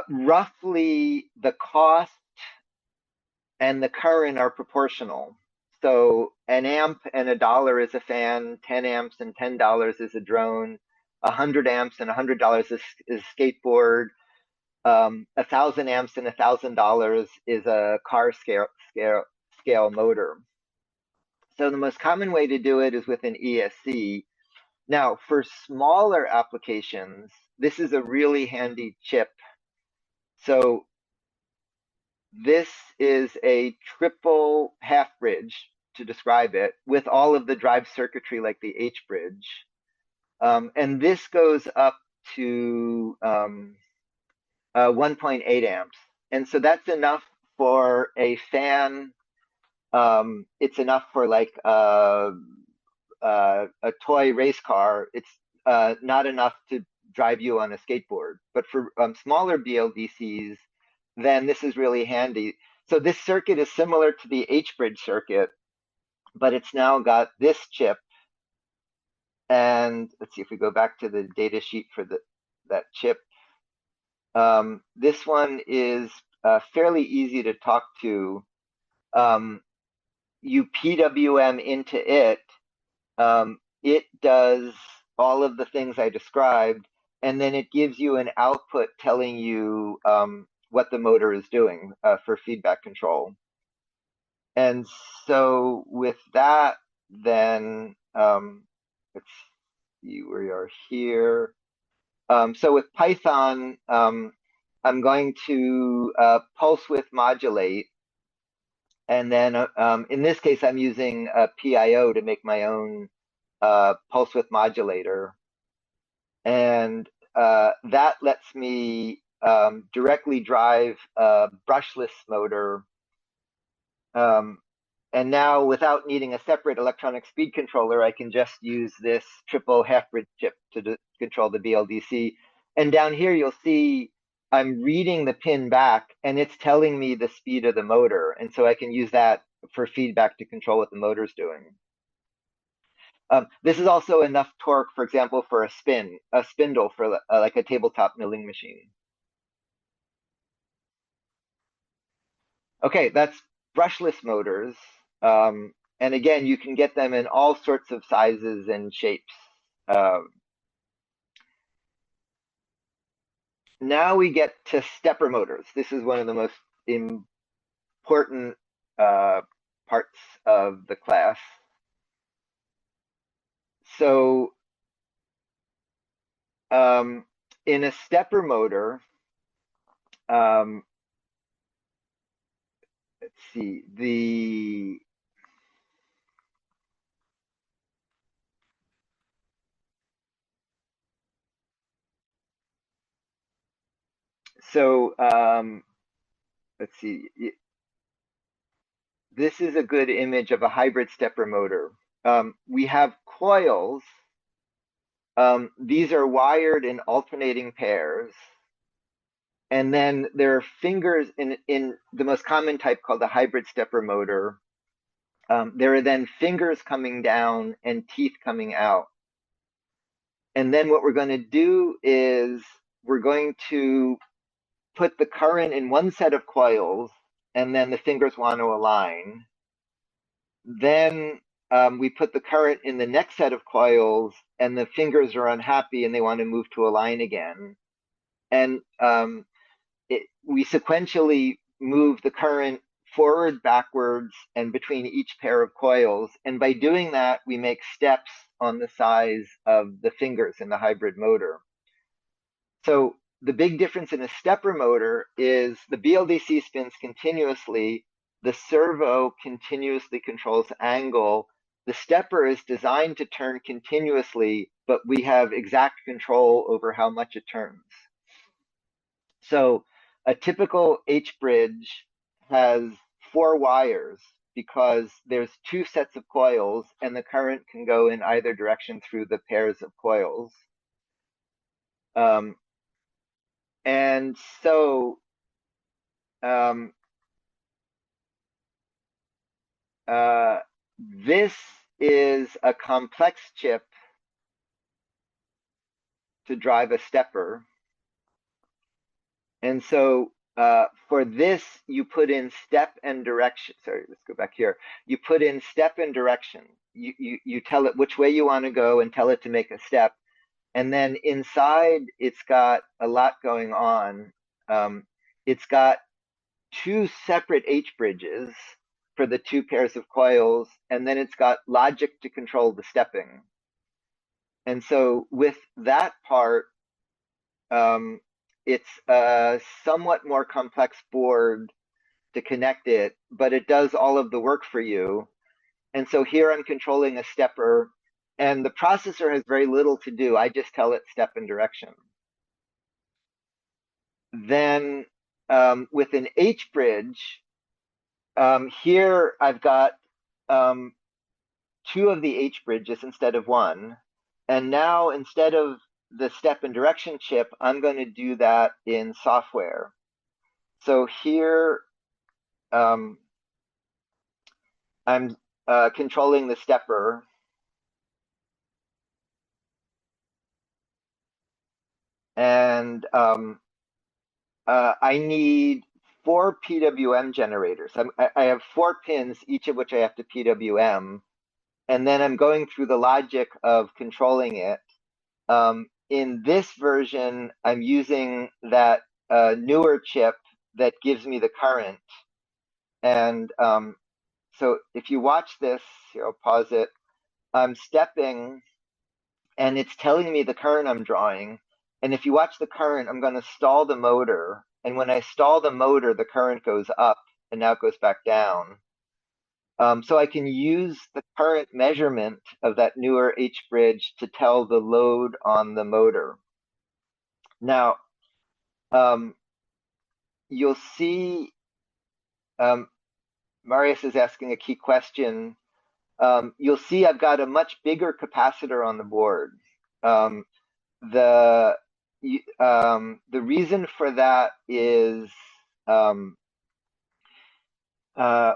Roughly, the cost and the current are proportional. So an amp and $1 is a fan, 10 amps and $10 is a drone, 100 amps and $100 is skateboard, 1,000 amps and $1,000 is a car scale motor. So the most common way to do it is with an ESC. Now, for smaller applications, this is a really handy chip. So this is a triple half bridge to describe it with all of the drive circuitry like the H bridge. And this goes up to 1.8 amps. And so that's enough for a fan it's enough for like a toy race car. It's not enough to drive you on a skateboard. But for smaller BLDCs, then this is really handy. So this circuit is similar to the H-bridge circuit, but it's now got this chip. And let's see if we go back to the data sheet for that chip. This one is fairly easy to talk to. You PWM into it. It does all of the things I described, and then it gives you an output telling you what the motor is doing for feedback control. And so with that, then let's see where we are here. So with Python, I'm going to pulse width modulate. And then in this case, I'm using a PIO to make my own pulse width modulator. And that lets me directly drive a brushless motor. And now, without needing a separate electronic speed controller, I can just use this triple half-bridge chip to control the BLDC. And down here, you'll see I'm reading the pin back, and it's telling me the speed of the motor. And so I can use that for feedback to control what the motor's doing. This is also enough torque, for example, for a spindle for like a tabletop milling machine. Okay, that's brushless motors. And again, you can get them in all sorts of sizes and shapes. Now we get to stepper motors. This is one of the most important parts of the class. So in a stepper motor, let's see, so let's see, this is a good image of a hybrid stepper motor. We have coils. These are wired in alternating pairs. And then there are fingers in the most common type called the hybrid stepper motor. There are then fingers coming down and teeth coming out. And then what we're going to do is we're going to put the current in one set of coils, and then the fingers want to align. Then we put the current in the next set of coils, and the fingers are unhappy and they want to move to align again. And we sequentially move the current forward, backwards, and between each pair of coils. And by doing that, we make steps on the size of the fingers in the hybrid motor. So the big difference in a stepper motor is the BLDC spins continuously, the servo continuously controls angle. The stepper is designed to turn continuously, but we have exact control over how much it turns. So a typical H-bridge has 4 wires because there's 2 sets of coils and the current can go in either direction through the pairs of coils. And so this is a complex chip to drive a stepper. And so for this, you put in step and direction. Sorry, let's go back here. You put in step and direction. You tell it which way you want to go and tell it to make a step. And then inside, it's got a lot going on. It's got 2 separate H-bridges for the 2 pairs of coils, and then it's got logic to control the stepping. And so with that part, it's a somewhat more complex board to connect it, but it does all of the work for you. And so here I'm controlling a stepper, and the processor has very little to do. I just tell it step and direction. Then with an H-bridge, here I've got two of the H bridges instead of one. And now instead of the step and direction chip, I'm going to do that in software. So here I'm controlling the stepper. And I need 4 PWM generators. I have 4 pins, each of which I have to PWM. And then I'm going through the logic of controlling it. In this version, I'm using that newer chip that gives me the current. And so if you watch this, here, I'll pause it. I'm stepping and it's telling me the current I'm drawing. And if you watch the current, I'm going to stall the motor. And when I stall the motor, the current goes up and now it goes back down. So I can use the current measurement of that newer H bridge to tell the load on the motor. Now, you'll see Marius is asking a key question. You'll see I've got a much bigger capacitor on the board. The reason for that is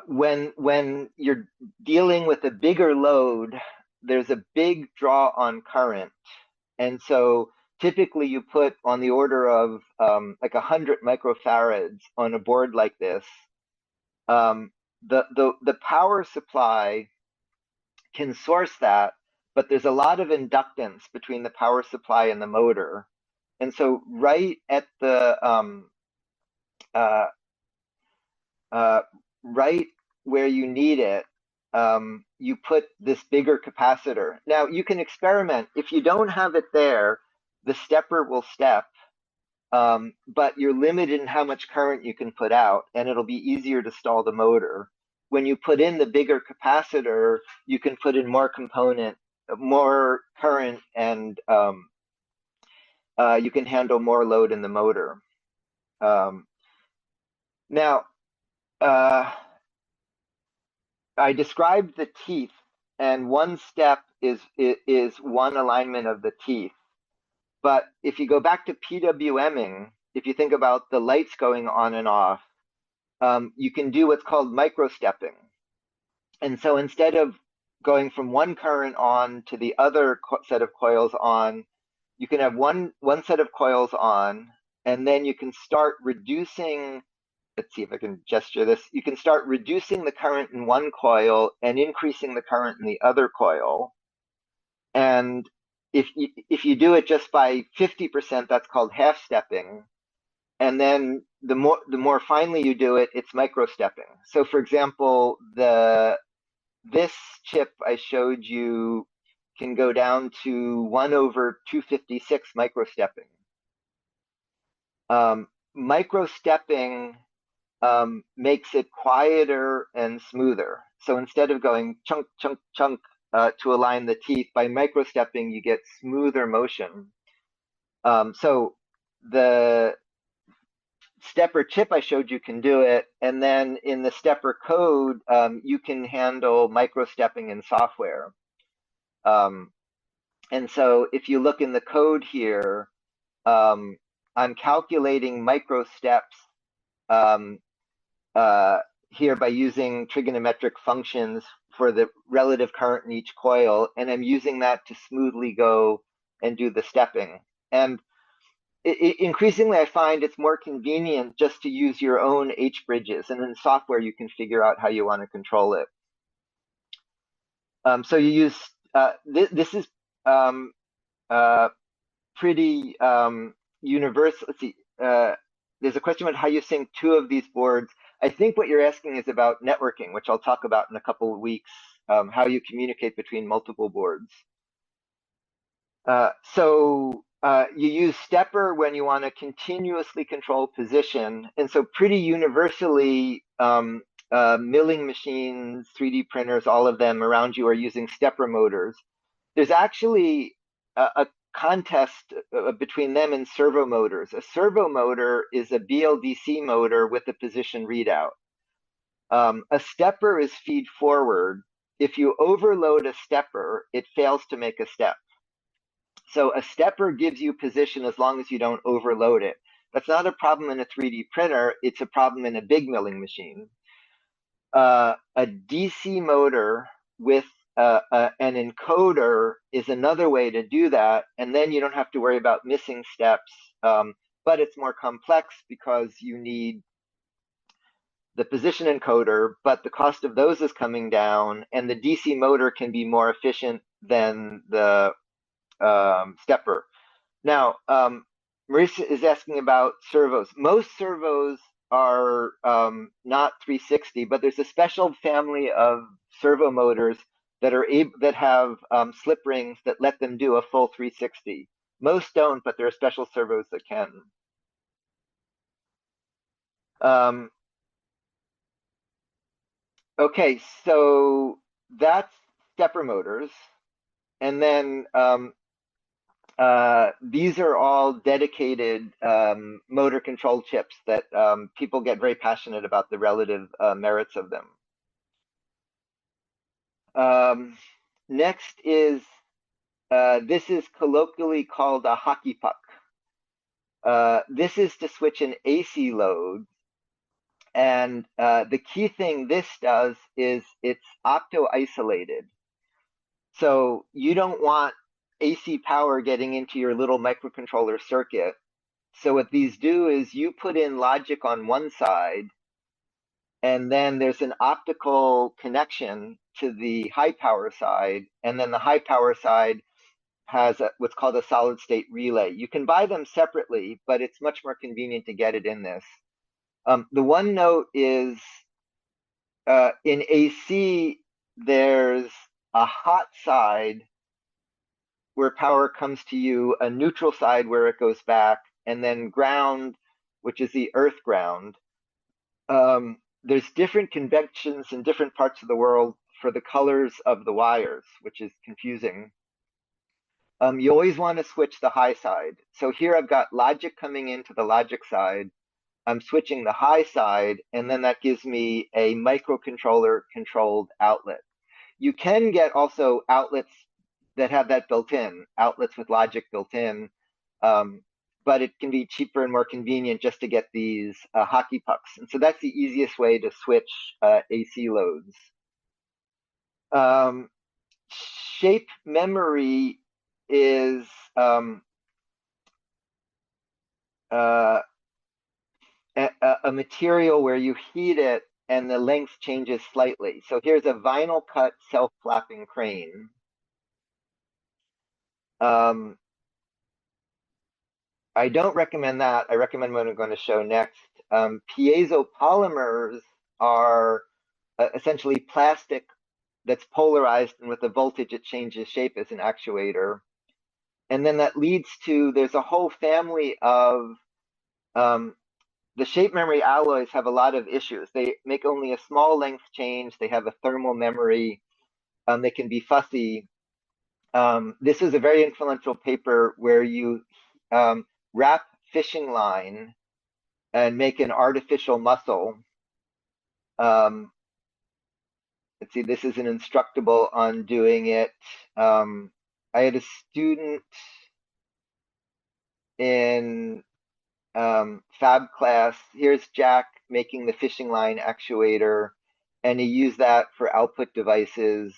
when you're dealing with a bigger load, there's a big draw on current, and so typically you put on the order of like 100 microfarads on a board like this. The power supply can source that, but there's a lot of inductance between the power supply and the motor. And so right at the uh, right where you need it, you put this bigger capacitor. Now you can experiment. If you don't have it there, the stepper will step, but you're limited in how much current you can put out, and it'll be easier to stall the motor. When you put in the bigger capacitor, you can put in more component, more current, and you can handle more load in the motor. Now, I described the teeth, and one step is one alignment of the teeth. But if you go back to PWMing, if you think about the lights going on and off, you can do what's called microstepping. And so instead of going from one current on to the other set of coils on, you can have one set of coils on, and then you can start reducing. Let's see if I can gesture this. You can start reducing the current in one coil and increasing the current in the other coil. And if you do it just by 50%, that's called half stepping. And then the more finely you do it, it's micro stepping. So for example, this chip I showed you can go down to 1/256 micro stepping. Micro stepping makes it quieter and smoother. So instead of going chunk, chunk, chunk to align the teeth, by micro stepping, you get smoother motion. So the stepper chip I showed you can do it. And then in the stepper code, you can handle micro stepping in software. And so if you look in the code here, I'm calculating micro steps here by using trigonometric functions for the relative current in each coil, and I'm using that to smoothly go and do the stepping. And increasingly, I find it's more convenient just to use your own H bridges, and in software you can figure out how you want to control it. So you use this is pretty universal. Let's see. There's a question about how you sync two of these boards. I think what you're asking is about networking, which I'll talk about in a couple of weeks, how you communicate between multiple boards. So you use stepper when you want to continuously control position. And so pretty universally, milling machines, 3D printers, all of them around you are using stepper motors. There's actually a contest between them and servo motors. A servo motor is a BLDC motor with a position readout. A stepper is feed forward. If you overload a stepper, it fails to make a step. So a stepper gives you position as long as you don't overload it. That's not a problem in a 3D printer. It's a problem in a big milling machine. A DC motor with an encoder is another way to do that. And then you don't have to worry about missing steps. But it's more complex because you need the position encoder, but the cost of those is coming down, and the DC motor can be more efficient than the stepper. Now, Marisa is asking about servos. Most servos are not 360, but there's a special family of servo motors that have slip rings that let them do a full 360. Most don't, but there are special servos that can. Okay, so that's stepper motors. And then these are all dedicated motor control chips that people get very passionate about the relative merits of them. Next is, this is colloquially called a hockey puck. This is to switch an AC load. And the key thing this does is it's opto-isolated. So you don't want AC power getting into your little microcontroller circuit. So what these do is you put in logic on one side, and then there's an optical connection to the high power side, and then the high power side has what's called a solid state relay. You can buy them separately, but it's much more convenient to get it in this. The one note is in AC, there's a hot side where power comes to you, a neutral side where it goes back, and then ground, which is the earth ground. There's different conventions in different parts of the world for the colors of the wires, which is confusing. You always want to switch the high side. So here I've got logic coming into the logic side. I'm switching the high side, and then that gives me a microcontroller controlled outlet. You can get also outlets that have that built in, outlets with logic built in, but it can be cheaper and more convenient just to get these hockey pucks. And so that's the easiest way to switch AC loads. Shape memory is a material where you heat it and the length changes slightly. So here's a vinyl cut self-flapping crane. I don't recommend that. I recommend what I'm going to show next. Piezo polymers are essentially plastic that's polarized, and with the voltage it changes shape as an actuator. And then that leads to, there's a whole family of, the shape memory alloys have a lot of issues. They make only a small length change. They have a thermal memory. They can be fussy. This is a very influential paper where you wrap fishing line and make an artificial muscle. Let's see, this is an instructable on doing it. I had a student in Fab class. Here's Jack making the fishing line actuator, and he used that for output devices.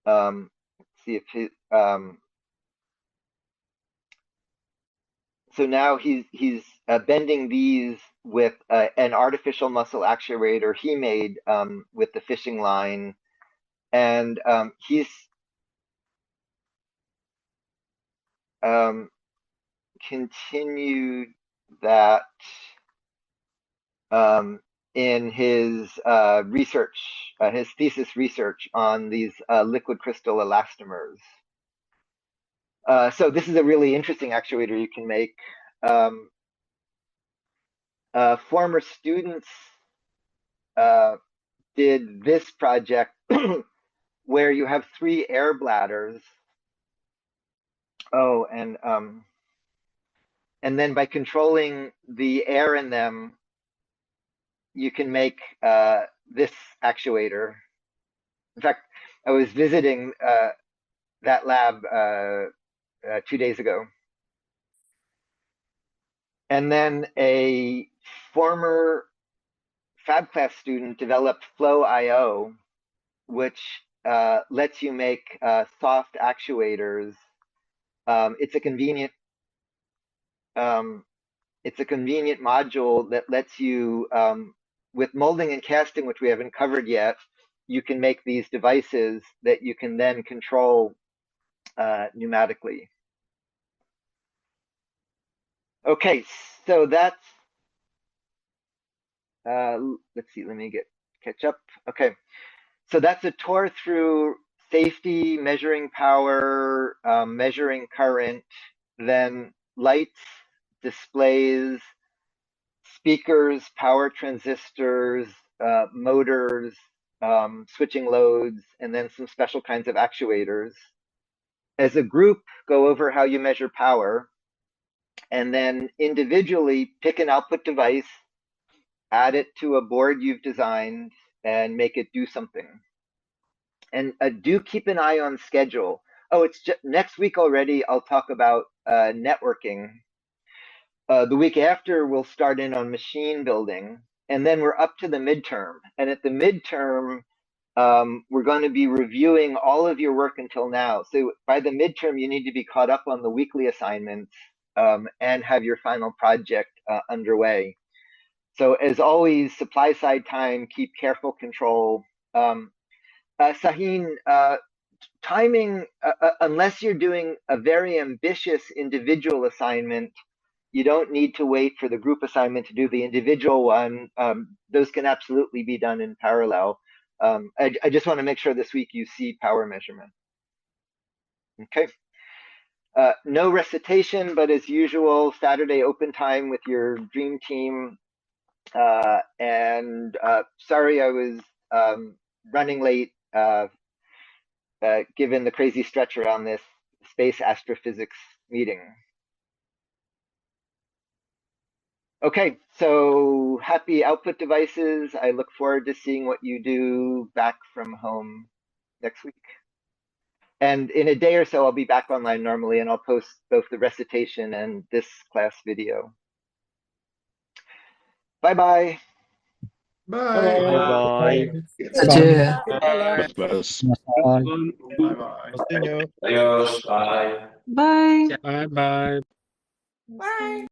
Let's see if he, so now he's bending these with an artificial muscle actuator he made with the fishing line, and he's continued that in his research, his thesis research on these liquid crystal elastomers. So this is a really interesting actuator you can make. Former students did this project where you have 3 air bladders. Oh, and then by controlling the air in them, you can make this actuator. In fact, I was visiting that lab 2 days ago. And then a former Fab class student developed Flow.io, which lets you make soft actuators. It's a convenient module that lets you, with molding and casting, which we haven't covered yet, you can make these devices that you can then control pneumatically. Okay, so that's, let's see, let me catch up. Okay, so that's a tour through safety, measuring power, measuring current, then lights, displays, speakers, power transistors, motors, switching loads, and then some special kinds of actuators. As a group, go over how you measure power, and then individually pick an output device, add it to a board you've designed, and make it do something. And do keep an eye on schedule. Oh, it's just next week already. I'll talk about networking. The week after, we'll start in on machine building, and then we're up to the midterm. And at the midterm, we're going to be reviewing all of your work until now. So by the midterm, you need to be caught up on the weekly assignments and have your final project underway. So as always, supply side time, keep careful control. Sahin, timing, unless you're doing a very ambitious individual assignment, you don't need to wait for the group assignment to do the individual one. Those can absolutely be done in parallel. I just want to make sure this week you see power measurement. Okay. No recitation, but as usual, Saturday open time with your dream team. Sorry I was running late given the crazy stretch around this space astrophysics meeting. Okay, so happy output devices. I look forward to seeing what you do back from home next week. And in a day or so, I'll be back online normally, and I'll post both the recitation and this class video. Bye-bye. Bye. Bye. Plus. Bye. Bye. Bye. Bye. Bye.